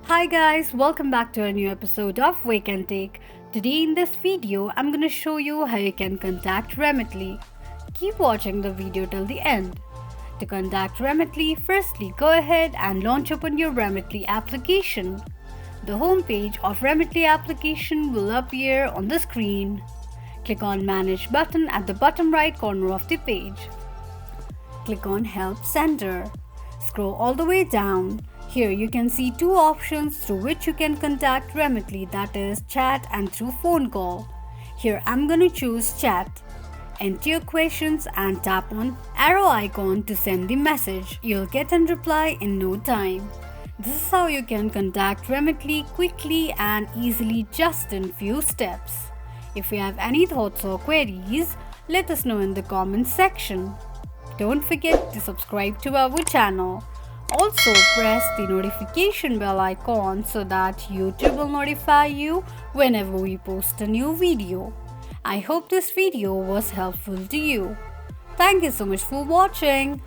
Hi guys, welcome back to a new episode of Wake&Tech. Today in this video, I'm gonna show you how you can contact Remitly. Keep watching the video till the end. To contact Remitly, firstly go ahead and launch open your Remitly application. The homepage of Remitly application will appear on the screen. Click on Manage button at the bottom right corner of the page. Click on Help Center. Scroll all the way down. Here you can see two options through which you can contact Remitly, that is chat and through phone call. Here I'm going to choose chat. Enter your questions and tap on arrow icon to send the message. You'll get a reply in no time. This is how you can contact Remitly quickly and easily just in few steps. If you have any thoughts or queries, let us know in the comments section. Don't forget to subscribe to our channel. Also press the notification bell icon so that YouTube will notify you whenever we post a new video. I hope this video was helpful to you. Thank you so much for watching.